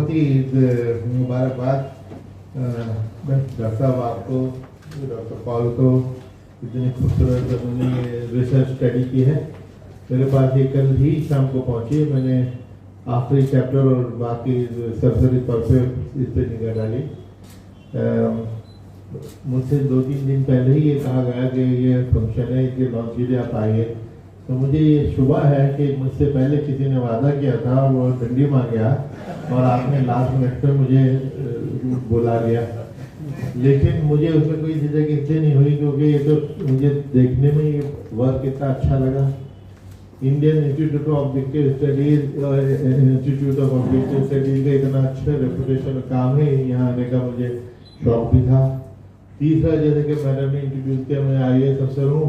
बहुत ही मुबारकबाद डॉक्टर साहब आपको, डॉक्टर पॉल को, इतनी खूबसूरत उन्होंने रिसर्च स्टडी की है। मेरे पास ये कल ही शाम को पहुंची, मैंने आखिरी चैप्टर और बाकी सरसरी तौर पे इस पर निगाह डाली। मुझसे 2-3 दिन पहले ही ये कहा गया कि ये फंक्शन है, इसलिए लॉन्च कीजिए, आप आइए। तो मुझे ये शुबा है कि मुझसे पहले किसी ने वादा किया था, वो डंडी मार गया और आपने लास्ट मिनट पे मुझे बुला लिया। लेकिन मुझे उसमें कोई झिझक इसलिए नहीं हुई क्योंकि ये तो मुझे देखने में ये वर्क इतना अच्छा लगा। Indian institute of objective studies, institute of objective studies का इतना अच्छा रेपुटेशन काम है, यहाँ आने का मुझे शौक भी था। तीसरा, जैसे कि मैडम ने इंट्रोड्यूस किया, मैं IAS अफसर हूँ,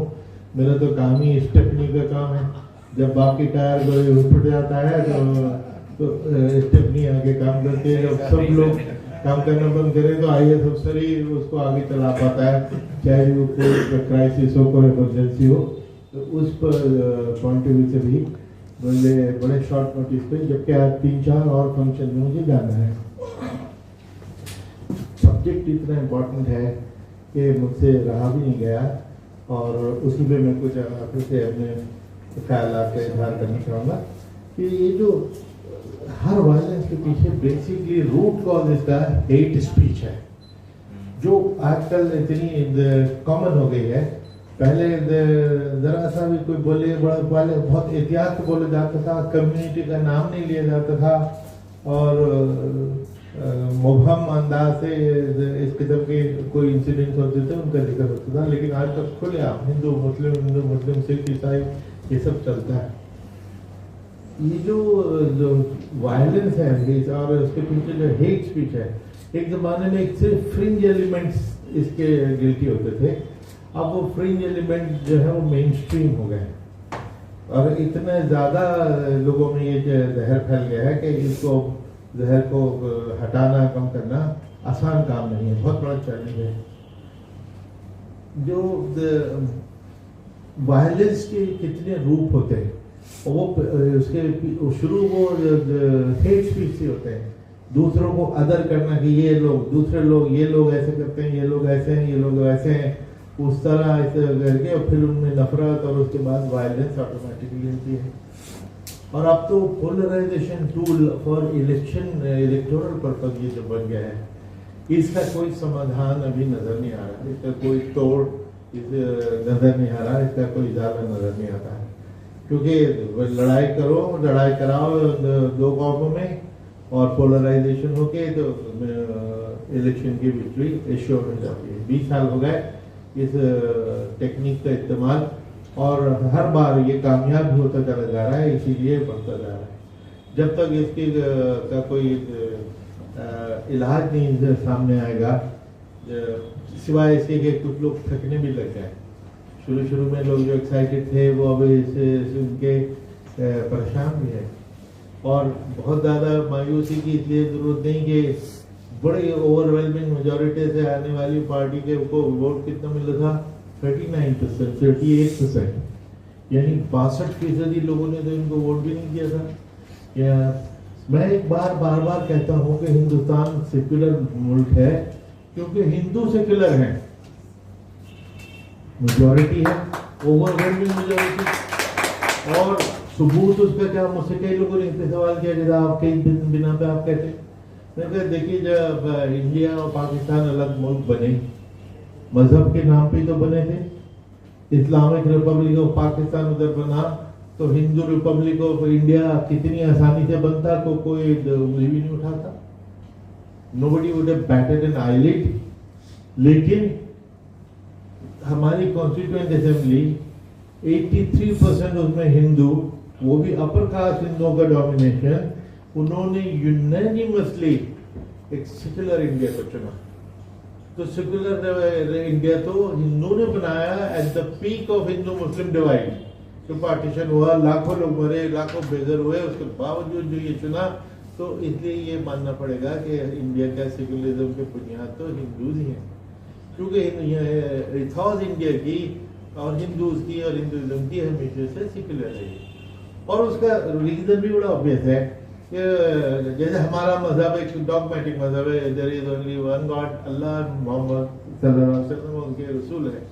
मेरा तो काम ही स्टेपनी का काम है। जब बाकी टायर फट जाता है तो स्टेपनी आगे काम करती है। जब सब लोग काम करना बंद करें तो IAS अफसर ही उसको आगे चला पाता है, चाहे वो कोई क्राइसिस हो, कोई इमरजेंसी हो। तो उस पॉइंट ऑफ व्यू से भी मुझे बड़े शॉर्ट नोटिस पे, जबकि आज 3-4 और फंक्शन में मुझे जाना है। सब्जेक्ट इतना इम्पोर्टेंट है कि मुझसे रहा भी नहीं गया और उसी पे मैं कुछ फिर से अपने ख्याल का इजहार करना चाहूँगा कि ये जो हर वायलेंस के पीछे बेसिकली रूट कॉज इसका हेट स्पीच है, जो आजकल इतनी कॉमन हो गई है। पहले जरा सा भी कोई बोले, पहले बहुत एहतियात से बोला जाता था, कम्युनिटी का नाम नहीं लिया जाता था और मुबहम अंदाज से इस किस्म के कोई इंसिडेंट होते थे उनका जिक्र होता था। लेकिन आज तक खुले आप हिंदू मुस्लिम सिख ईसाई ये सब चलता है। ये जो वायलेंस है और उसके पीछे जो हेट स्पीच है, एक जमाने में सिर्फ फ्रिंज एलिमेंट्स इसके गिल्टी होते थे, अब वो फ्रिंज एलिमेंट जो है वो मेन स्ट्रीम हो गए और इतने ज़्यादा लोगों में ये जहर फैल गया है कि इसको जहर को हटाना, कम करना आसान काम नहीं है, बहुत बड़ा चैलेंज है। जो वायलेंस के कितने रूप होते हैं, वो उसके शुरू वो हेट स्पीच से होते हैं, दूसरों को अदर करना कि ये लोग, दूसरे लोग, ये लोग ऐसे करते हैं, ये लोग ऐसे हैं, ये लोग वैसे हैं, उस तरह ऐसे करके और फिर उनमें नफरत और उसके बाद वायलेंस ऑटोमेटिकली होती है। और अब तो polarisation tool for electoral purpose ये जो बन गया है, इसका कोई समाधान अभी नजर नहीं आ रहा, इसका कोई तोड़ नजर नहीं आ रहा, इसका कोई इजाला नजर नहीं आता है। क्योंकि लड़ाई करो, लड़ाई कराओ दो कौमों में और पोलराइजेशन होके तो इलेक्शन की विक्ट्री एश्योर हो जाती है। 20 साल हो गए इस टेक्निक का इस्तेमाल और हर बार ये कामयाब होता चला जा रहा है, इसीलिए बढ़ता जा रहा है। जब तक इसकी का कोई इलाज नहीं सामने आएगा, सिवाय इसके कि कुछ लोग थकने भी लग जाए। शुरू में लोग जो एक्साइटेड थे वो अब इसे सुन के परेशान भी है और बहुत ज़्यादा मायूसी की इसलिए जरूरत नहीं कि बड़ी ओवरवेलमिंग मेजोरिटी से आने वाली पार्टी के को वोट कितना मिला था, 39%, 38%, यानी 62% लोगों ने तो इनको वोट भी नहीं किया था। या मैं एक बार बार कहता हूँ कि हिंदुस्तान सेक्युलर मुल्क है क्योंकि हिंदू सेक्युलर हैं, मेजोरिटी है, ओवरवेलमिंग मेजोरिटी। और सबूत उसका क्या, मुझसे कई लोगों ने इस पे सवाल किया कि आप कई बिना पे आप कहते हैं। मैंने देखिए, जब इंडिया और पाकिस्तान अलग मुल्क बने, मजहब के नाम पे तो बने थे। इस्लामिक रिपब्लिक ऑफ पाकिस्तान उधर बना तो हिंदू रिपब्लिक ऑफ इंडिया कितनी आसानी से बनता, को कोई उंगली भी नहीं उठाता, nobody would have batted an eyelid. लेकिन हमारी कॉन्स्टिट्यूएंट असेंबली 83% उसमें हिंदू, वो भी अपर कास्ट हिंदुओं का डोमिनेशन, उन्होंने यूनानिमसली एक सेक्युलर इंडिया को चुना। तो सेक्युलर इंडिया तो हिंदू ने बनाया at the peak of Hindu Muslim divide. तो पार्टीशन हुआ, लाखों लोग मरे, लाखों बेघर हुए, उसके बावजूद जो ये चुना, तो इसलिए ये मानना पड़ेगा कि इंडिया का सेक्युलरिज्म के बुनियाद तो हिंदूज ही हैं, क्योंकि इथॉस इंडिया की और हिंदूज की और हिंदुइज्म की हमेशा से सेक्युलर है। और उसका रीजन भी बड़ा ऑब्वियस है कि जैसे हमारा मजहब एक डॉगमेटिक मजहब है, there is only one God, Allah, Muhammad सल्लल्लाहु अलैहि वसल्लम उनके रसूल है।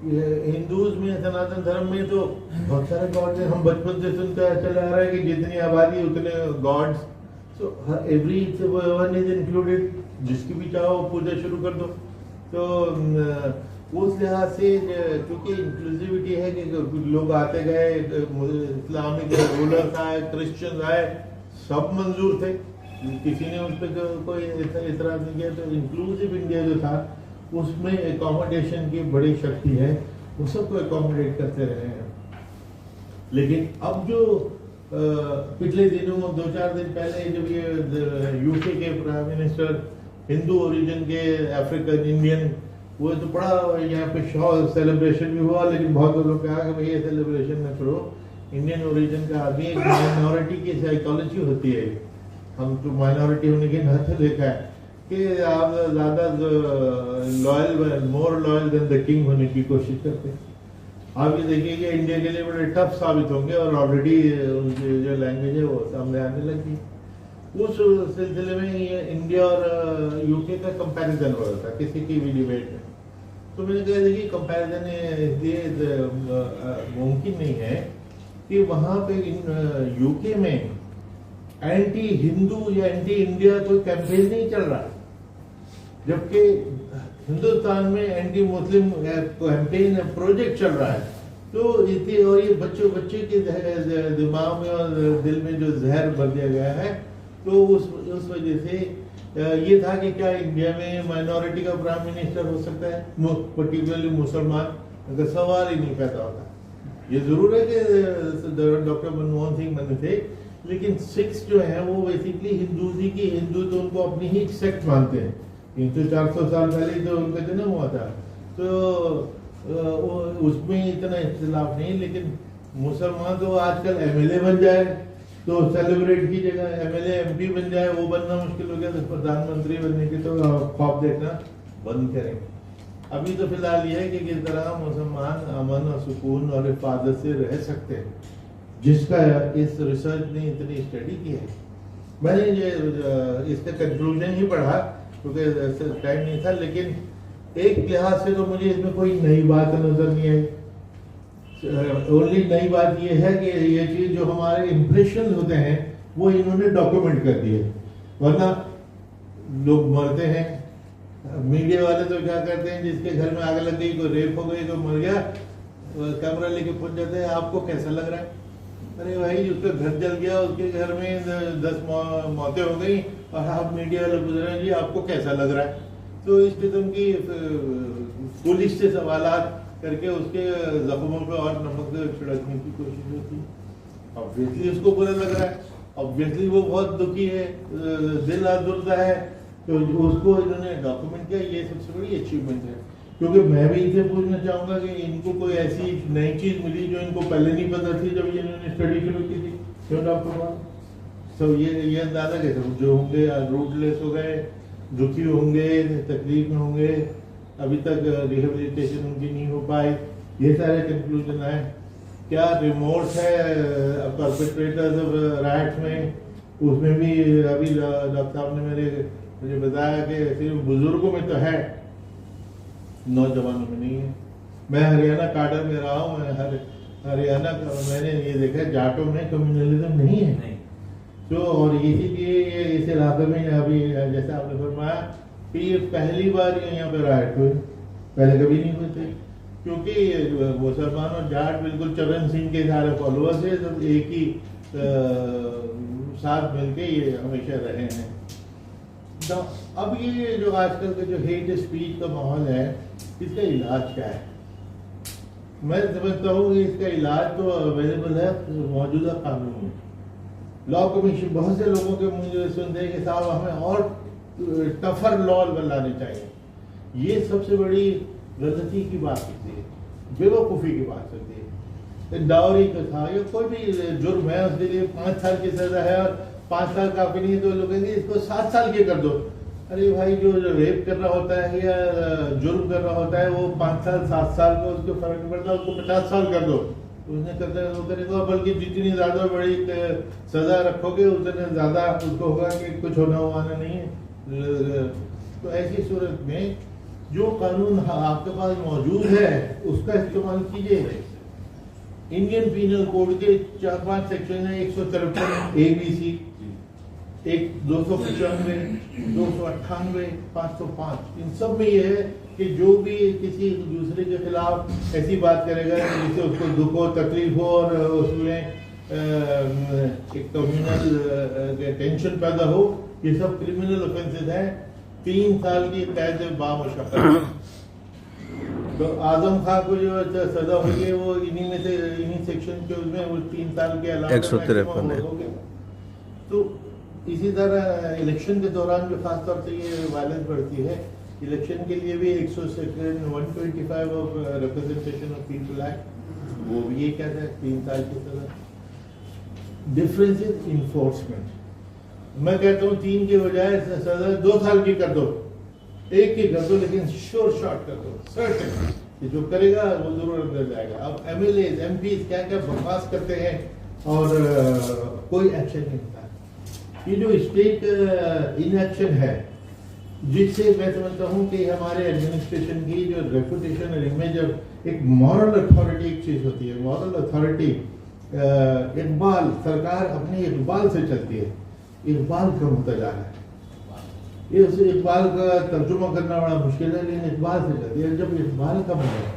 ये हिंदूज में, सनातन धर्म में तो बहुत सारे गॉड्स हैं। हम बचपन से सुनते चला आ रहा है कि जितनी आबादी उतने gods, so every one is included, जिसकी भी चाहो पूजा शुरू कर दो। तो उस लिहाज से क्योंकि इंक्लूसिविटी है कि लोग आते गए, इस्लामिक रूलर्स आए, क्रिश्चियन आए, सब मंजूर थे, किसी ने उस पर कोई इतराज नहीं किया। तो इंक्लूसिव इंडिया जो था उसमें एकोमोडेशन की बड़ी शक्ति है, वो सबको एकोमोडेट करते रहे हैं। लेकिन अब जो पिछले दिनों 2-4 दिन पहले जब ये यूके के प्राइम मिनिस्टर हिंदू ओरिजिन के अफ्रीकन इंडियन, वो तो बड़ा यहाँ पे सेलिब्रेशन भी हुआ, लेकिन बहुत लोग कहा कि भाई ये सेलिब्रेशन न करो, इंडियन ओरिजिन का आदमी, एक माइनॉरिटी की साइकोलॉजी होती है। हम तो माइनॉरिटी होने के नाते देखा है कि आप ज्यादा loyal, more loyal than the king होने की कोशिश करते हैं। आप ये देखिए कि इंडिया के लिए बड़े टफ साबित होंगे, और ऑलरेडी उनकी जो लैंग्वेज है वो सामने आने लगी। उस सिलसिले में ये इंडिया और यूके का कंपैरिजन हो रहा था किसी की भी डिबेट में। तो मैंने कहा देखिए कंपैरिजन इसलिए मुमकिन नहीं है कि वहां पे यूके में एंटी हिंदू या एंटी इंडिया कोई कैंपेन नहीं चल रहा है, जबकि हिंदुस्तान में एंटी मुस्लिम कैंपेन प्रोजेक्ट चल रहा है। तो इतने, और ये बच्चे के दिमाग में और दिल में जो जहर भर दिया गया है, तो उस वजह से ये था कि क्या इंडिया में माइनॉरिटी का प्राइम मिनिस्टर हो सकता है, पर्टिकुलरली मुसलमान, अगर सवाल ही नहीं पैदा होता। ये जरूर है कि डॉक्टर मनमोहन सिंह बने थे, लेकिन सिख्स जो है वो बेसिकली हिंदू तो उनको अपनी ही सेक्ट मानते हैं। 300-400 साल पहले तो उनका जन्म हुआ था, तो उसमें इतना इख्तिलाफ नहीं। लेकिन मुसलमान तो आजकल एमएलए बन जाए तो सेलिब्रेट की जगह एमएलए एमपी बन जाए, वो बनना मुश्किल हो गया, तो प्रधानमंत्री बनने की तो ख्वाब देखना बंद करें। अभी तो फिलहाल ये है कि किस तरह मुसलमान अमन और सुकून और हिफाजत से रह सकते हैं, जिसका इस रिसर्च ने इतनी स्टडी की है। मैंने ये इसका कंक्लूजन ही पढ़ा क्योंकि टाइम नहीं था, लेकिन एक लिहाज से तो मुझे इसमें कोई नई बात नजर नहीं आई। ओनली नई बात ये है कि ये चीज जो हमारे इंप्रेशन होते हैं वो इन्होंने डॉक्यूमेंट कर दिए, वरना लोग मरते हैं। मीडिया वाले तो क्या करते हैं, जिसके घर में आग लग गई, कोई रेप हो गई, कोई मर गया, कैमरा लेके पहुंच जाते हैं, आपको कैसा लग रहा है? अरे भाई उसका घर जल गया, उसके घर में 10 मौतें हो गई और आप मीडिया वाले पूछ रहे हैं जी आपको कैसा लग रहा है। तो इस किस्म की पुलिस से सवालात करके उसके जख्मों पे और नमक छिड़कने की कोशिश होती है। ऑब्वियसली उसको बुरा लग रहा है, ऑब्वियसली वो बहुत दुखी है, दिल आदुर्दा है, तो उसको इन्होंने डॉक्यूमेंट किया। ये सबसे बड़ी अचीवमेंट है, क्योंकि मैं भी इनसे पूछना चाहूंगा कि इनको कोई ऐसी नई चीज मिली जो इनको पहले नहीं पता थी जब इन्होंने स्टडी शुरू की थी, क्यों डॉक्टर? सब ये अंदाजा कैसे जो होंगे रूटलेस हो गए, दुखी होंगे, तकलीफ में होंगे, अभी तक रिहेबिलिटेशन उनकी नहीं हो पाई, ये सारे कंक्लूजन आए। क्या रिमोर्स है परपेट्रेटर्स ऑफ राइट्स में, उसमें भी अभी डॉक्टर साहब ने मुझे बताया कि सिर्फ बुजुर्गों में तो है, नौजवानों में नहीं है। मैं हरियाणा काडर में रहा हूँ, हरियाणा का मैंने ये देखा है जाटों में कम्युनलिज्म नहीं है। तो और इसीलिए इस इलाके में अभी जैसा आपने फरमाया कि ये पहली बार यहाँ पे राइट हुए, पहले कभी नहीं हुए थे, क्योंकि मुसलमान और जाट बिल्कुल चरण सिंह के सारे फॉलोअर्स है, तो एक ही साथ मिलके ये हमेशा रहे हैं। तो अब ये जो आजकल का जो हेट स्पीच का माहौल है, इसका इलाज क्या है? मैं समझता हूँ कि इसका इलाज तो अवेलेबल है मौजूदा कानून में। लॉ कमीशन बहुत से लोगों के मुझे सुनते हैं कि साहब हमें और टफर लॉ लाने चाहिए। ये सबसे बड़ी गलती की बात होती है, बेवकूफ़ी की बात होती है। डाउरी का था या कोई भी जुर्म है, उसके लिए 5 साल की सजा है और 5 साल काफी नहीं, तो लोग कहेंगे इसको 7 साल के कर दो। अरे भाई जो रेप कर रहा होता है या जुर्म कर रहा होता है वो 5 साल 7 साल का उसको फर्क नहीं पड़ता, उसको 50 साल कर दो, उसने करता वो करेगा, बल्कि जितनी ज्यादा बड़ी सजा रखोगे उतने ज्यादा उसको होगा कि कुछ होना वाना नहीं है। तो ऐसी सूरत में जो कानून आपके पास मौजूद है उसका इस्तेमाल कीजिए। इंडियन पीनल कोड के 4-5 सेक्शन है, 153 ABC, 295, 298, 505। इन सब में ये है कि जो भी किसी दूसरे के खिलाफ ऐसी बात करेगा जिससे उसको दुख हो, तकलीफ हो और उसमें एक कम्युनल टेंशन पैदा हो, ये सब क्रिमिनल ऑफेंसेस हैं। 3 साल की कैद बामुशक्कत। तो आजम खान को जो सजा हुई है वो इन्हीं सेक्शन के उसमें वो 3 साल के अलावा 153 है। तो इसी तरह इलेक्शन के दौरान जो खास तौर से ये वायलेंस बढ़ती है, इलेक्शन के लिए भी 125 of representation of people act, वो भी ये कहता है 3 साल की सजा। Difference is enforcement. मैं कहता हूँ 3 की बजाय सजा 2 साल की कर दो, 1 की कर दो, लेकिन श्योर शॉट कर दो, सर्टेन कि जो करेगा वो जरूर अंदर जाएगा। अब MLA MP क्या क्या बकवास करते हैं और कोई एक्शन नहीं होता। ये जो स्टेट इनएक्शन है, जिससे मैं समझता हूँ कि हमारे एडमिनिस्ट्रेशन की जो रेपुटेशन और इमेज, एक मॉरल अथॉरिटी एक चीज होती है। मॉरल अथॉरिटी इकबाल, सरकार अपनी इकबाल से चलती है, इकबाल कम होता जा रहा है। ये उस इकबाल का तर्जुमा करना बड़ा मुश्किल है, लेकिन इकबाल से चलती है। जब इकबाल कम हो गया,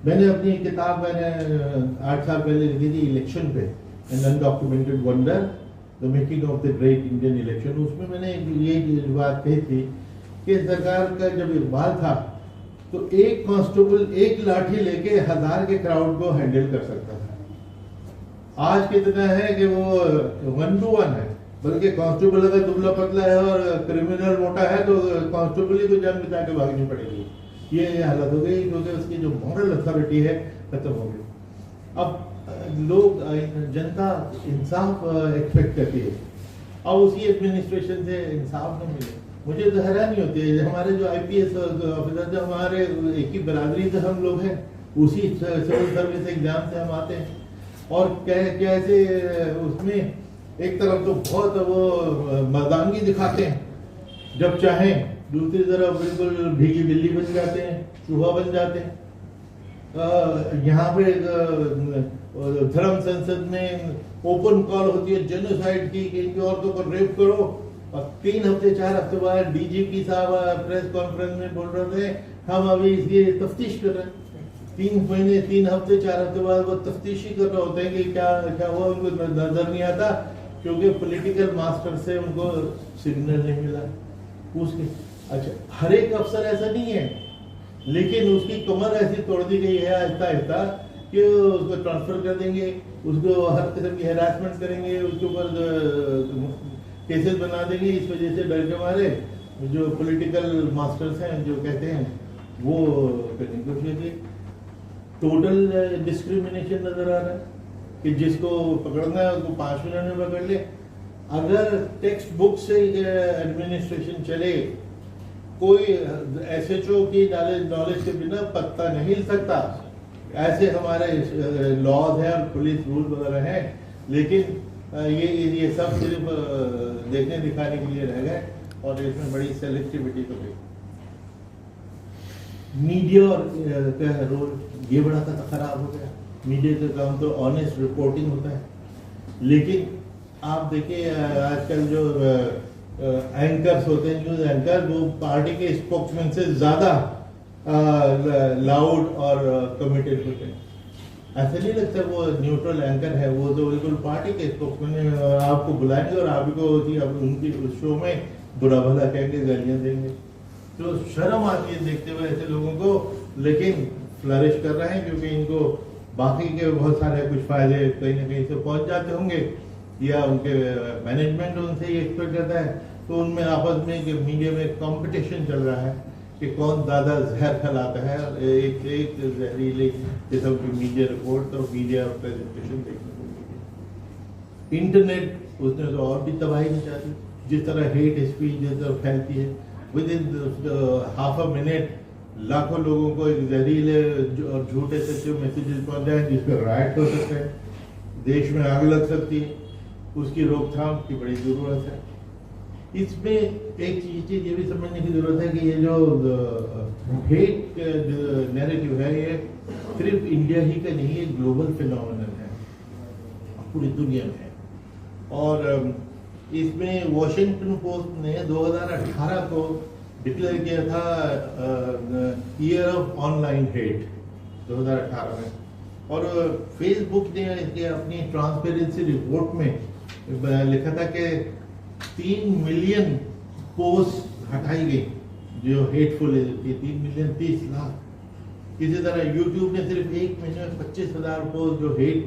मैंने अपनी किताब 8 साल पहले लिखी थी इलेक्शन पे, an undocumented wonder the making of the great Indian election. उसमें मैंने ये बात कही थी कि सरकार का जब इकबाल था तो एक कांस्टेबल एक लाठी लेके 1000 के क्राउड को हैंडल कर सकता था। आज कितना है कि वो 1 to 1 है, बल्कि कांस्टेबल अगर दुबला पतला है और क्रिमिनल मोटा है तो कांस्टेबल ही को जान बचा के भागनी पड़ेगी। ये हालत हो गई क्योंकि उसकी जो मॉरल अथॉरिटी है खत्म हो गई। अब लोग, जनता इंसाफ एक्सपेक्ट करती है, अब उसी एडमिनिस्ट्रेशन से इंसाफ नहीं मिले। मुझे तो हैरानी होती है, हमारे जो IPS ऑफिसर, जो हमारे एक ही बरादरी से हम लोग हैं, उसी सिविल सर्विस एग्जाम से हम आते हैं, और कैसे उसमें एक तरफ तो बहुत वो मर्दानगी दिखाते हैं जब चाहें, दूसरी तरफ बिल्कुल भीगी बिल्ली बन जाते हैं, चूहा बन जाते हैं। यहाँ पे धर्म संसद में ओपन कॉल होती है जेनोसाइड की कि इनकी औरतों को रेप करो, और 3 हफ्ते 4 हफ्ते बाद DGP साहब प्रेस कॉन्फ्रेंस में बोल रहे थे हम अभी इसकी तफ्तीश कर रहे हैं। 3 महीने 3 हफ्ते 4 हफ्ते बाद वो तफ्तीश ही कर रहे होते हैं कि क्या हुआ, उनको नजर नहीं आता क्योंकि पॉलिटिकल मास्टर से उनको सिग्नल नहीं मिला उसके। अच्छा, हर एक अफसर ऐसा नहीं है, लेकिन उसकी कमर ऐसी तोड़ दी गई है आहिस्ता आहिस्ता कि उसको ट्रांसफर कर देंगे, उसको हर किस्म की हैरासमेंट करेंगे, उसके ऊपर केसेस बना देंगे। इस वजह से डर के मारे जो पॉलिटिकल मास्टर्स हैं जो कहते हैं वो करने की कोशिश की। टोटल डिस्क्रिमिनेशन नजर आ रहा है कि जिसको पकड़ना है उसको 5 मिनट में पकड़ ले। अगर टेक्स्ट बुक से एडमिनिस्ट्रेशन चले, कोई SHO की नॉलेज के बिना पत्ता नहीं हिल सकता, ऐसे हमारे लॉज हैं और पुलिस रूल वगैरह हैं, लेकिन ये सब सिर्फ देखने दिखाने के लिए रह गए और इसमें बड़ी सेलेक्टिविटी तो गई। मीडिया का रोल ये बड़ा खराब हो गया। मीडिया का काम तो ऑनेस्ट रिपोर्टिंग होता है, लेकिन आप देखिए आजकल जो एंकर्स होते हैं, न्यूज एंकर, वो पार्टी के स्पोक्समैन से ज्यादा लाउड और कमिटेड होते हैं। ऐसा नहीं लगता वो न्यूट्रल एंकर है, वो तो बिल्कुल पार्टी के स्पोक्समैन है। आपको बुलाएंगे और आपको उनकी उस शो में बुरा भला कहेंगे, गालियां देंगे। तो शर्म आती है देखते हुए ऐसे लोगों को, लेकिन फ्लरिश कर रहे हैं क्योंकि इनको बाकी के बहुत सारे कुछ फायदे कहीं ना कहीं से पहुंच जाते होंगे, या उनके मैनेजमेंट उनसे ये एक्सपेक्ट करता है। तो उनमें आपस में मीडिया में कंपटीशन चल रहा है कि कौन ज्यादा जहर फैलाता है। एक जहरीली किस्म की मीडिया रिपोर्ट और मीडिया प्रेजेंटेशन देखने को मिली। इंटरनेट उसने तो और भी तबाही मचा दी। जिस तरह हेट स्पीच जिस तरह फैलती है, with in half a minute लाखों लोगों को एक जहरीले और झूठे सच्चे मैसेजेस पहुंचाएं जिस पर राइट हो सकते हैं, देश में आग लग सकती है, उसकी रोकथाम की बड़ी जरूरत है। इसमें एक चीज ये भी समझने की जरूरत है कि ये जो हेट नैरेटिव है ये सिर्फ इंडिया ही का नहीं, ये ग्लोबल फिनोमेनन है, पूरी दुनिया में है। और इसमें वॉशिंगटन पोस्ट ने 2018 को डिक्लेयर किया था ईयर ऑफ ऑनलाइन हेट 2018 में, और फेसबुक ने इसके अपनी ट्रांसपेरेंसी रिपोर्ट में लिखा था कि 3 मिलियन पोस्ट हटाई गई जो हेटफुल है, 3 मिलियन 30 लाख। इसी तरह यूट्यूब ने सिर्फ एक महीने में 25,000 पोस्ट जो हेट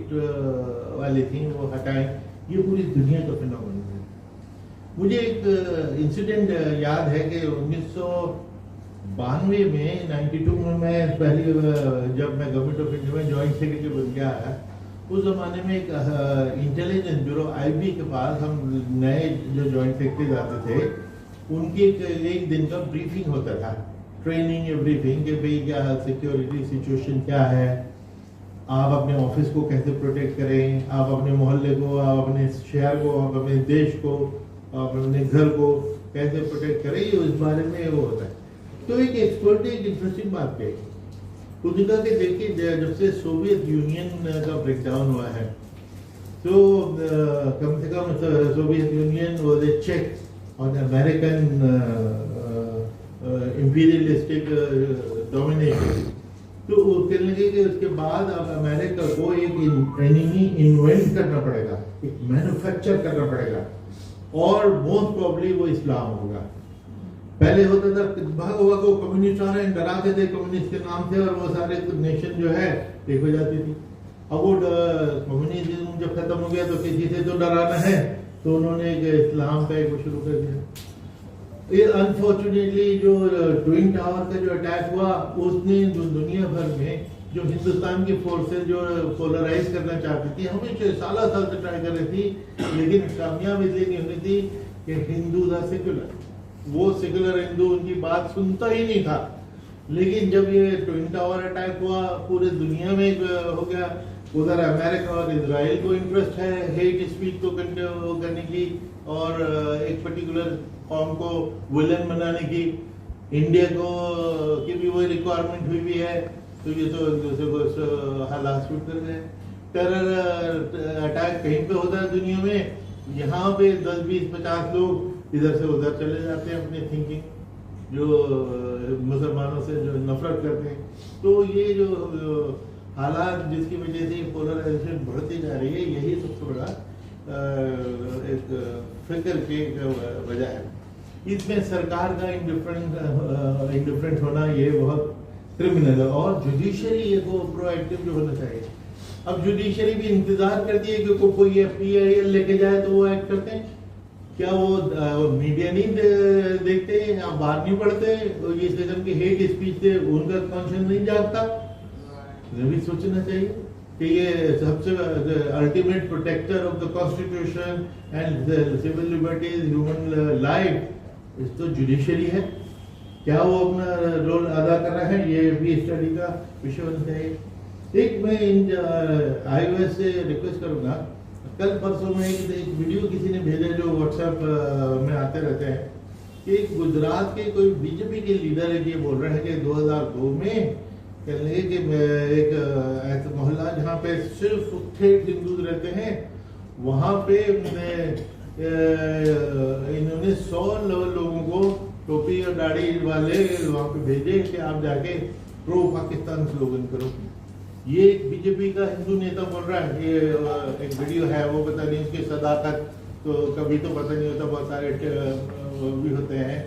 वाली थी वो हटाए। ये पूरी दुनिया का फिनोमेनन है। मुझे एक इंसिडेंट याद है कि 1992 में 92 में मैं पहली जब मैं गवर्नमेंट ऑफ इंडिया में जॉइंट सेक्रेटरी बन गया है, उस जमाने में एक इंटेलिजेंस ब्यूरो आईबी के पास हम नए जो जॉइंट सेक्रेटरी आते थे उनकी एक दिन का ब्रीफिंग होता था, ट्रेनिंग या ब्रीफिंग कि भाई क्या सिक्योरिटी सिचुएशन क्या है, आप अपने ऑफिस को कैसे प्रोटेक्ट करें, आप अपने मोहल्ले को, आप अपने शहर को, आप अपने देश को, आप अपने घर को कैसे प्रोटेक्ट करें, ये उस बारे में वो होता है। तो एक एक्सपर्ट ने एक इंटरेस्टिंग बात कही, उसने कहा कि देखिए जब से सोवियत यूनियन का ब्रेकडाउन हुआ है तो कम से कम Soviet Union was a check on American imperialistic domination. तो वो कहने लगे कि उसके बाद अब अमेरिका को एक एनिमी इन्वेंट करना पड़ेगा, एक मैन्युफैक्चर करना पड़ेगा, और मोस्ट प्रोबेबली वो इस्लाम होगा। पहले होता था भागो भागो कम्युनिस्ट आ रहे हैं, डराते थे कम्युनिस्ट के नाम से, और वो सारे नेशन जो है एक हो जाती थी। अब वो कम्युनिज्म जब खत्म हो गया तो किसी से तो डराना है, तो उन्होंने एक इस्लाम का एक शुरू कर दिया। ये अनफॉर्चुनेटली जो ट्विन टावर का जो अटैक हुआ उसने जो दुनिया भर में जो हिंदुस्तान की फोर्सेस जो पोलराइज करना चाहती थी, हमेशा साल से ट्राई कर रही थी, लेकिन कामयाब इसलिए नहीं होनी थी कि हिंदू था सेक्युलर, वो सेक्युलर हिंदू उनकी बात सुनता ही नहीं था। लेकिन जब ये ट्विन टावर अटैक हुआ पूरे दुनिया में हो गया, उधर अमेरिका और इजराइल को इंटरेस्ट है हेट स्पीच को करने की और एक पर्टिकुलर कौम को विलन बनाने की, इंडिया को की भी वही रिक्वायरमेंट हुई भी है, तो ये तो दूसरे को हालात शूट कर गए। टेरर अटैक कहीं पे होता है दुनिया में, यहाँ पे 10, 20, 50 लोग इधर से उधर चले जाते हैं अपनी थिंकिंग, जो मुसलमानों से जो नफरत करते हैं। तो ये जो हालात जिसकी वजह से पोलराइजेशन बढ़ती जा रही है, यही सबसे बड़ा एक फिक्र की वजह है। इसमें सरकार का इंडिफरेंट होना ये बहुत क्रिमिनल है, और जुडिशरी को प्रोएक्टिव जो होना चाहिए। अब जुडिशरी भी इंतजार करती है कि कोई एफआईआर लेके जाए तो वो एक्ट करते हैं। क्या वो मीडिया नहीं देखते या बाहर नहीं पढ़ते, इस किस्म की हेट स्पीच से उनका कॉन्शियस नहीं जागता? भी सोचना चाहिए कि ये सबसे ultimate protector of the constitution and civil liberties, human life, इस तो जुडिशरी है। क्या वो अपना रोल अदा कर रहा है, ये भी स्टडी का विषय होना चाहिए। एक मैं iOS से रिक्वेस्ट करूंगा, कल परसों में एक वीडियो किसी ने भेजा जो व्हाट्सएप में आते रहते हैं कि गुजरात के कोई बीजेपी के लीडर है, ये बोल रहे हैं कि 2002 में कहने लगे कि एक ऐसा मोहल्ला जहाँ पे सिर्फ ठेठ हिंदू रहते हैं, वहाँ पे इन्होंने 100 लोगों को टोपी और दाढ़ी वाले वहाँ पे भेजे कि आप जाके प्रो पाकिस्तान स्लोगन करो। ये बीजेपी का हिंदू नेता बोल रहा है, ये एक वीडियो है, वो पता नहीं उसकी सदाकत तो कभी तो पता नहीं होता, बहुत सारे भी होते हैं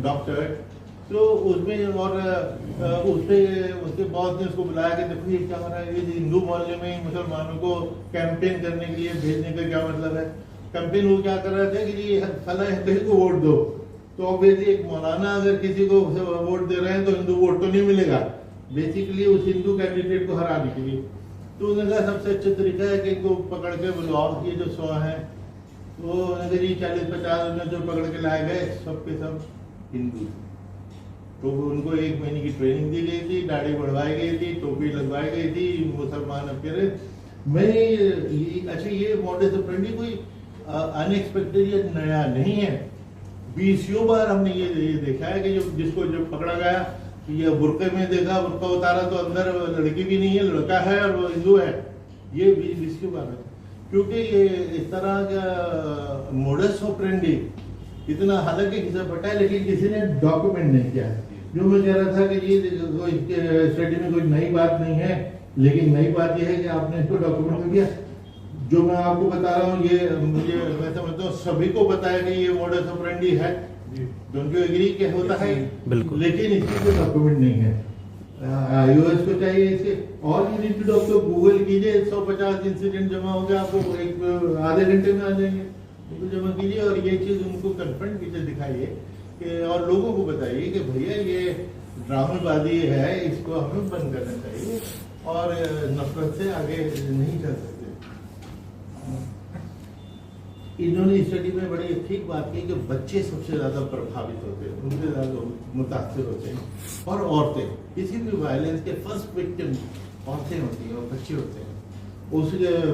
डॉक्टर, तो उसमें और उससे उसके बॉस ने उसको बुलाया कि देखो ये क्या हो रहा है, ये हिंदू मोहल्ले में मुसलमानों को कैंपेन करने के लिए भेजने का क्या मतलब है। कैंपेन वो क्या कर रहे थे कि जी फला हिंदू को वोट दो, तो ऑब्वियसली एक मौलाना अगर किसी को वोट दे रहे हैं तो हिंदू वोट तो नहीं मिलेगा, बेसिकली उस हिंदू कैंडिडेट को हराने के लिए। तो उन्होंने कहा सबसे अच्छा तरीका है कि इनको पकड़ के बुलाओ, ये जो 100 है वो जी 40-50 जो पकड़ के लाए गए सब के सब हिंदू। तो उनको 1 महीने की ट्रेनिंग दी गई थी, दाढ़ी बढ़वाई गई थी, टोपी लगवाई गई थी, मुसलमान अपीयरेंस। अच्छा, ये मॉडस ऑपरेंडी कोई अनएक्सपेक्टेड या नया नहीं है। 20 बार हमने ये देखा है कि जिसको पकड़ा गया, ये बुर्के में देखा, बुर्का उतारा तो अंदर लड़की भी नहीं है, लड़का है और वो हिंदू है। ये 20 बार है, क्योंकि ये इस तरह का मॉडस ऑपरेंडी इतना, हालांकि किसी पता है लेकिन किसी ने डॉक्यूमेंट नहीं किया है। जो मैं कह रहा था कि ये स्टडी में कोई नई बात नहीं है, लेकिन नई बात यह है कि आपने इसको डॉक्यूमेंट कर दिया। जो मैं आपको बता रहा हूँ ये मुझे, मैं समझता हूँ सभी को पता है कि ये मॉडस ऑपरेंडी है, डोंट यू एग्री कि होता है, लेकिन इसकी कोई डॉक्यूमेंट नहीं है। iOS को चाहिए इसके, और you need to doctor Google कीजिए, 150 इंसिडेंट जमा हो गया, आपको एक आधे घंटे में आ जाएंगे, उनको जमा कीजिए और ये चीज उनको कन्फ्रंट कीजिए, दिखाइए कि, और लोगों को बताइए कि भैया ये ड्रामेबाजी है, इसको हमें बंद करना चाहिए और नफरत से आगे नहीं चल सकते। इन्होंने स्टडी में बड़ी ठीक बात की कि बच्चे सबसे ज्यादा प्रभावित होते हैं, उनसे ज्यादा मुतासर होते हैं, और औरतें, किसी भी वायलेंस के फर्स्ट विक्टिम औरतें होती हैं और बच्चे होते हैं। उस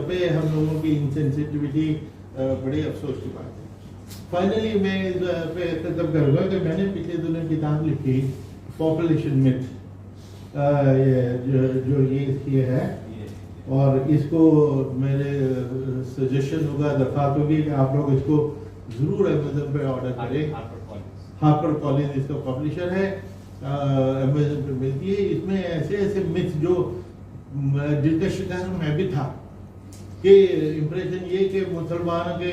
पे हम लोगों की इंसेंसिटिविटी बड़ी अफसोस की बात है। फाइनली मैं इस पे खत्म करूंगा कि मैंने पिछले दिनों किताब लिखी, पॉपुलेशन मिथ, जो ये है, और इसको मेरे सजेशन होगा, दरखास्त होगी कि आप लोग इसको जरूर अमेज़न पे ऑर्डर करें। हार्पर कॉलिंस इसका पब्लिशर है, अमेज़न पे मिलती है। इसमें ऐसे ऐसे मिथ जो जिनका शिकार मैं भी था, कि इम्प्रेशन ये कि मुसलमान के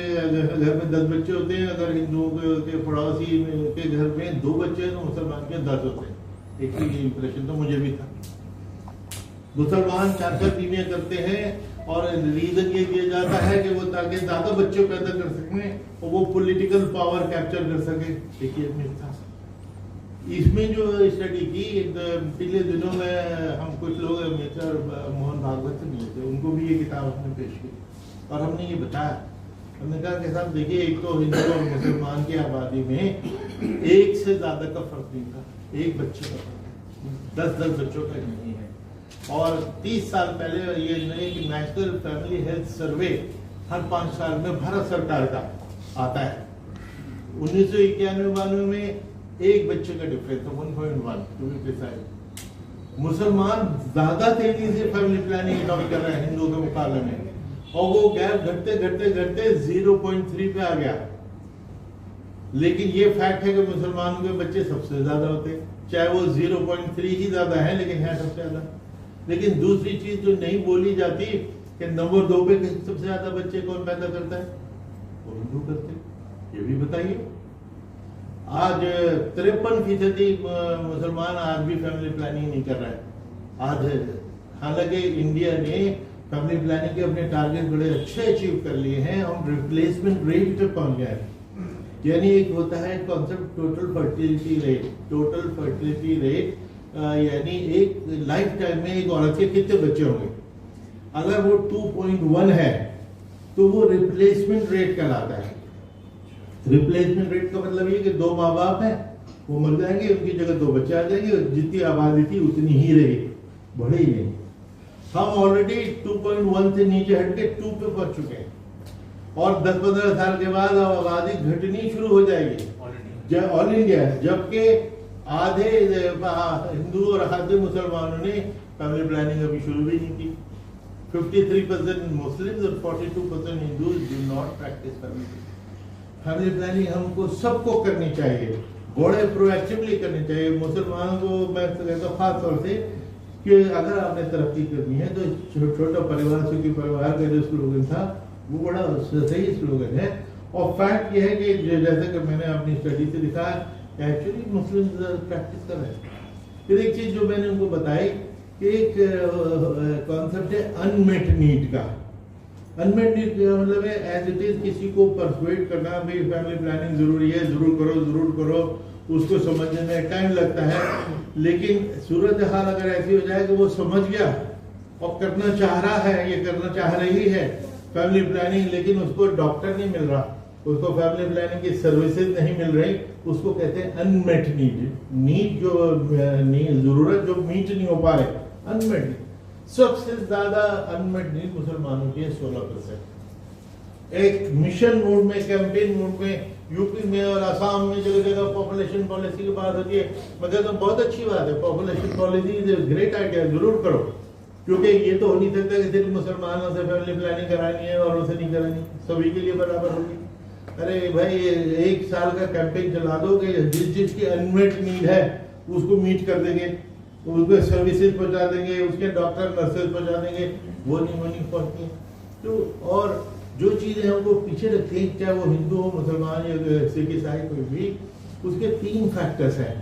घर में 10 बच्चे होते हैं, अगर हिंदुओं के पड़ोसी के घर में 2 बच्चे हैं तो मुसलमान के 10 होते हैं। एक ही इम्प्रेशन तो मुझे भी था। मुसलमान 4 तीनियां करते हैं और रीजन ये दिया जाता है कि वो ताकि ज्यादा बच्चे पैदा कर सकें और वो पॉलिटिकल पावर कैप्चर कर सके। देखिए था इसमें जो स्टडी की, पिछले दिनों में हम कुछ लोग मिस्टर मोहन भागवत से मिले थे, उनको भी ये किताब हमने पेश की और हमने ये बताया, हमने कहा कि साहब देखिए, एक तो हिंदू और मुसलमान की आबादी में 1 से ज्यादा का फर्क नहीं था, 1 बच्चे का फर्क, 10-10 बच्चों का नहीं है। और 30 साल पहले ये नेशनल फैमिली हेल्थ सर्वे हर 5 साल में भारत सरकार का आता है। 1991-92 में 1 बच्चे का डिफरेंस था, 1.1 टू बी प्रिसाइज। मुसलमान ज्यादा तेजी से फैमिली प्लानिंग अडॉप्ट कर रहे हैं हिंदुओं के मुकाबले में, और वो गैप घटते घटते घटते 0.3 पे आ गया। लेकिन ये फैक्ट है कि मुसलमानों के बच्चे सबसे ज्यादा होते हैं, चाहे वो 0.3 ही ज्यादा है, लेकिन है सबसे ज्यादा। लेकिन दूसरी चीज जो नहीं बोली जाती कि नंबर 2 पे सबसे ज्यादा बच्चे कौन पैदा करता है, वो हिंदू करते हैं, ये भी बताइए। आज 53% मुसलमान आज भी फैमिली प्लानिंग नहीं कर रहा है। आज हालांकि इंडिया ने फैमिली प्लानिंग के अपने टारगेट बड़े अच्छे अचीव कर लिए हैं, हम रिप्लेसमेंट रेट पे पहुंच गए हैं। यानी एक होता है concept total fertility rate, total fertility rate यानी एक लाइफ टाइम में एक औरत के कितने बच्चे होंगे। अगर वो 2.1 है तो वो रिप्लेसमेंट रेट कहलाता है। रिप्लेसमेंट रेट का मतलब ये कि 2 माँ बाप हैं, वो मर जाएंगे, उनकी जगह 2 बच्चे आ जाएंगे, जितनी आबादी थी उतनी ही रही, बढ़े ही नहीं। हम ऑलरेडी 2.1 से नीचे हटके 2 पे पहुंच चुके हैं, और 10-15 साल के बाद आबादी घटनी शुरू हो जाएगी ऑल इंडिया, जबकि आधे हिंदू और आधे मुसलमानों ने फैमिली प्लानिंग अभी शुरू भी नहीं की। 53% मुस्लिम्स और 42% Hindus do not practice family planning. हमको सबको करनी चाहिए, बड़े प्रोएक्टिवली करनी चाहिए। मुसलमानों को मैं कहता हूँ खास तौर से कि अगर आपने तरक्की करनी है तो छोटा परिवार सुखी परिवार का जो स्लोगन था वो बड़ा सही स्लोगन है। और फैक्ट ये है कि जैसे कि मैंने अपनी स्टडी से लिखा है, एक्चुअली मुस्लिम प्रैक्टिस कर रहे हैं। फिर एक चीज जो मैंने उनको बताई कि एक कॉन्सेप्ट है अनमेट नीड का। अनमेट नीड का मतलब है एज इट इज किसी को परसुएट करना, भाई फैमिली प्लानिंग जरूरी है, जरूर करो, उसको समझने में टाइम लगता है। लेकिन सूरत हाल अगर ऐसी हो जाए कि वो समझ गया और करना चाह रहा है, ये करना चाह रही है फैमिली प्लानिंग, लेकिन उसको डॉक्टर नहीं मिल रहा, उसको फैमिली प्लानिंग की सर्विसेज नहीं मिल रही, उसको कहते हैं अनमेट नीड जो जरूरत जो मीट नहीं हो पा रहे, अनमेट नीड। सबसे ज्यादा अनमेट नीड मुसलमानों की है 16%। एक मिशन मोड में, कैंपेन मोड में यूपी में और असम में जगह जगह पॉपुलेशन पॉलिसी की बात होती है। मगर तो बहुत अच्छी बात है, population policy is great idea, जरूर करो, क्योंकि ये तो हो नहीं सकता कि सिर्फ मुसलमानों से फैमिली प्लानिंग करानी है और उसे नहीं करानी, सभी के लिए बराबर होगी। अरे भाई 1 साल का कैंपेन चला दो कि जिसकी अनमेट नीड है उसको मीट कर देंगे, उसको सर्विसेज पहुंचा देंगे, उसके डॉक्टर नर्सेज पहुंचा देंगे, वो नहीं पहुंचती है। तो और जो चीजें हमको पीछे रखती हैं, चाहे वो हिंदू हो, मुसलमान या सिख ईसाई कोई भी, उसके 3 फैक्टर्स हैं।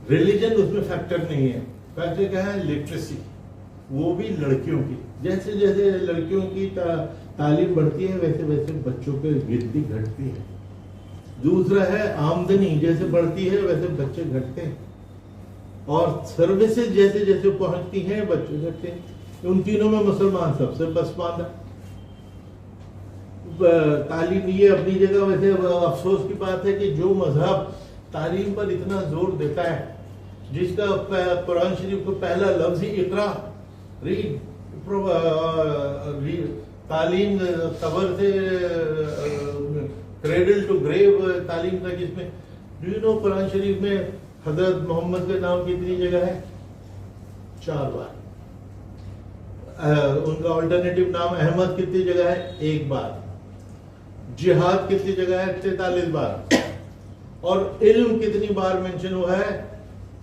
रिलीजन उसमें फैक्टर नहीं है। फैक्टर क्या है? लिटरेसी, वो भी लड़कियों की। जैसे जैसे लड़कियों की तालीम बढ़ती है वैसे वैसे बच्चों की गिनती घटती है। दूसरा है आमदनी, जैसे बढ़ती है वैसे बच्चे घटते हैं। और सर्विसेज जैसे जैसे पहुंचती हैं बच्चे घटते हैं। उन तीनों में मुसलमान सबसे पसमानदा। तालीम ये अपनी जगह, वैसे अफसोस की बात है कि जो मजहब तालीम पर इतना जोर देता है, जिसका कुरान शरीफ को पहला लफ्ज ही इकरा, रीड, तालीम कबर से क्रेडल टू ग्रेव तालीम तक, इसमें डू यू नो कुरान शरीफ में हजरत मोहम्मद के नाम कितनी जगह है? 4 बार। उनका ऑल्टरनेटिव नाम अहमद कितनी जगह है? 1 बार। जिहाद कितनी जगह है? 43 बार। और इल्म कितनी बार मेंशन हुआ है?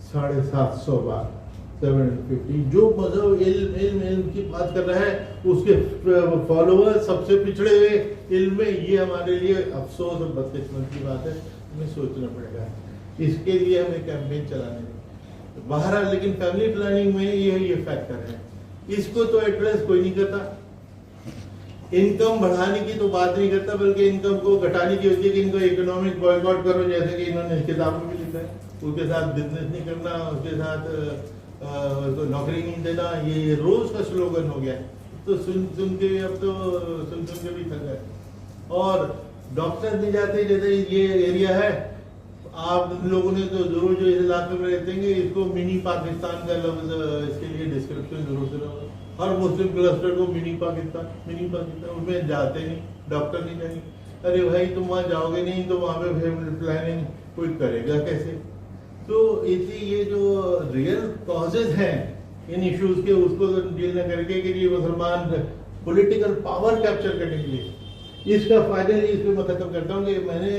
750 बार, 750। जो मजहब इल्म की बात कर रहा है, उसके फॉलोअर सबसे पिछड़े हुए इल्म में, ये हमारे लिए अफसोस और बदकिस्मत की बात है। हमें सोचना पड़ेगा, इसके लिए हमें कैंपेन चलाने। बहरहाल लेकिन फैमिली प्लानिंग में ये फैक्टर है, इसको तो एड्रेस कोई नहीं करता। इनकम बढ़ाने की तो बात नहीं करता, बल्कि इनकम को घटाने की होती है कि इनको इकोनॉमिक बॉयकॉट करो, जैसे कि इन्होंने इस किताब में भी लिखा है। उसके साथ बिजनेस नहीं करना, उसके साथ तो नौकरी नहीं देना, ये रोज का स्लोगन हो गया। तो सुन के अब तो सुन के भी थक गए। और डॉक्टर नहीं जाते, जैसे ये एरिया है, आप लोगों ने तो जरूर जो इस इलाके में रहते हैं इसको मिनी पाकिस्तान का लफ्ज इसके लिए डिस्क्रिप्शन जरूर सुना होगा। हर मुस्लिम क्लस्टर को मिनी पाकिस्तान उसमें जाते नहीं, डॉक्टर नहीं जाएंगे। अरे भाई तुम वहां जाओगे नहीं तो वहां पे फैमिली प्लानिंग कोई करेगा कैसे? तो इसी ये जो रियल कॉजेज हैं इन इश्यूज के, उसको डील न करके कि ये मुसलमान पॉलिटिकल पावर कैप्चर करने के लिए, इसका फाइनली इस पर मैं खत्म करता हूँ कि मैंने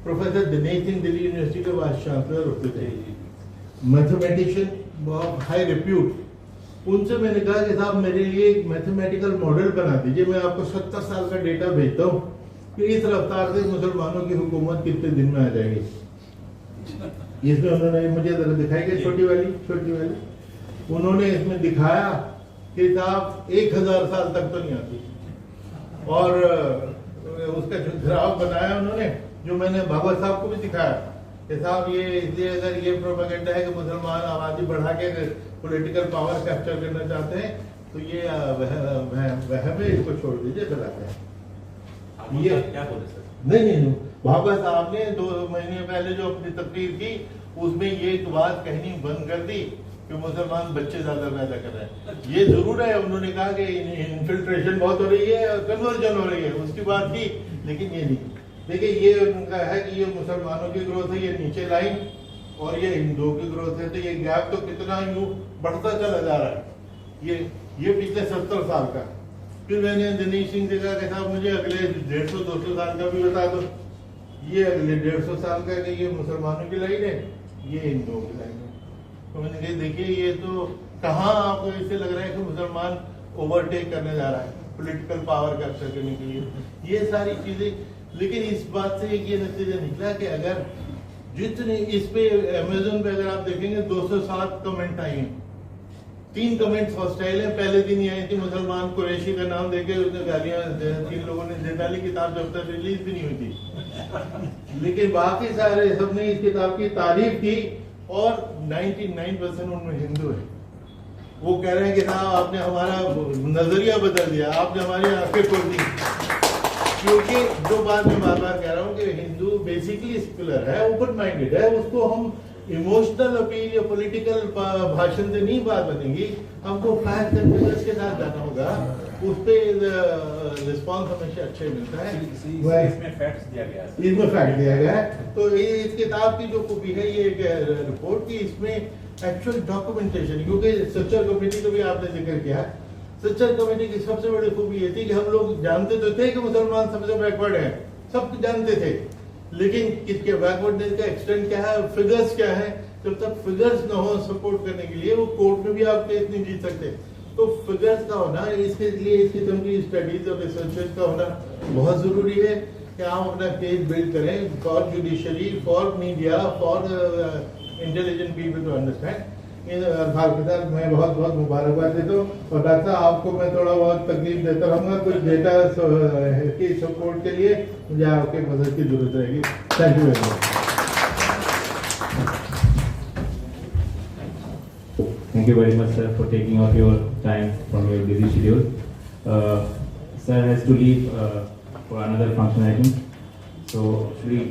प्रोफेसर दिनेश सिंह दिल्ली यूनिवर्सिटी के वाइस चांसलर होते थे, मैथमेटिशियन, बहुत हाई रिप्यूट, उनसे मैंने कहा कि साहब मेरे लिए एक मैथमेटिकल मॉडल बना दीजिए, मैं आपको 70 साल का डेटा भेजता हूँ कि इस रफ्तार से मुसलमानों की हुकूमत कितने दिन में आ जाएगी। इसमें उन्होंने मुझे दिखाई कि छोटी वाली उन्होंने इसमें दिखाया कि साहब 1000 साल तक तो नहीं आती। और उसका जो ग्राफ बनाया उन्होंने, जो मैंने भागवत साहब को भी दिखाया कि साहब ये इसलिए अगर ये प्रोपेगेंडा है कि मुसलमान आबादी बढ़ा के पॉलिटिकल पावर कैप्चर करना चाहते हैं तो ये वह में इसको छोड़ दीजिए, गलत है। ये क्या बोले सर? नहीं, भागवत साहब ने 2 महीने पहले जो अपनी तकरीर की उसमें ये एक बात कहनी बंद कर दी कि मुसलमान बच्चे ज्यादा पैदा कर रहे हैं। ये जरूर है, उन्होंने कहा कि इन्फिल्ट्रेशन बहुत हो रही है और कन्वर्जन हो रही है, उसकी बात की, लेकिन ये नहीं। देखिए ये उनका है कि ये मुसलमानों की ग्रोथ है, ये नीचे लाइन, और ये हिंदुओं की ग्रोथ है, तो ये गैप तो कितना यूं बढ़ता चला जा रहा है। ये पिछले 70 साल का। फिर मैंने दिनेश सिंह से कहा कि साहब मुझे अगले 150-200 साल का भी बता दो। ये अगले 150 साल का कि ये मुसलमानों की लाइन है, ये हिंदुओं की लाइन है। तो मैंने कहा देखिए ये तो कहाँ आपको इससे लग रहा है कि मुसलमान ओवरटेक करने जा रहा है पॉलिटिकल पावर कैप्चर करने के लिए, ये सारी चीजें। लेकिन इस बात से एक ये नतीजा निकला कि अगर जितने इस पे अमेज़न पे अगर आप देखेंगे 207 कमेंट आए हैं, 3 कमेंट्स हॉस्टाइल है। पहले दिन ये आई थी मुसलमान कुरैशी का नाम देके उसने गालियां 3 लोगों ने दे डाली, किताब जब तक रिलीज भी नहीं हुई थी। लेकिन बाकी सारे सबने इस किताब की तारीफ की और 99% उनमें हिंदू है। वो कह रहे हैं कि साहब आपने हमारा नजरिया बदल दिया, आपने हमारी आंखें खोल दी। क्योंकि जो बात मैं बार बार कह रहा हूँ कि हिंदू बेसिकली सेक्युलर है, ओपन माइंडेड है, उसको हम इमोशनल अपील या पॉलिटिकल भाषण से नहीं बात बनेगी, हमको फैक्ट एंड फिगर्स के साथ जाना होगा, उस पे रिस्पॉन्स हमेशा अच्छा ही मिलता है। इसमें फैक्ट्स दिया गया है, इसमें फैक्ट दिया गया है। तो ये इस किताब की जो कॉपी है, ये एक रिपोर्ट की, इसमें एक्चुअल डॉक्यूमेंटेशन, क्योंकि सच्चर कमेटी को भी आपने जिक्र किया, सच्चर कमेटी की सबसे बड़ी खूबी ये थी कि हम लोग जानते तो थे कि मुसलमान सबसे बैकवर्ड है, सब जानते थे, लेकिन इसके बैकवर्डनेस का एक्सटेंट क्या है, फिगर्स क्या है, जब तक फिगर्स न हो सपोर्ट करने के लिए, वो कोर्ट में भी आप केस नहीं जीत सकते। तो फिगर्स का होना, इसके लिए इस किस्म की स्टडीज और रिसर्चेस का होना बहुत जरूरी है कि आप अपना केस बिल्ड करें for judiciary, for media, for intelligent people to understand. इन अल्फाज के साथ मैं बहुत बहुत मुबारकबाद देता हूँ, और डॉक्टर साहब आपको मैं थोड़ा बहुत तकलीफ देता रहूँगा कुछ डेटा की सपोर्ट के लिए, मुझे आपके मदद की जरूरत रहेगी। Thank you very much. Thank you very much, sir, for taking out your time from your busy schedule. Sir has to leave for another function, I think. So, should we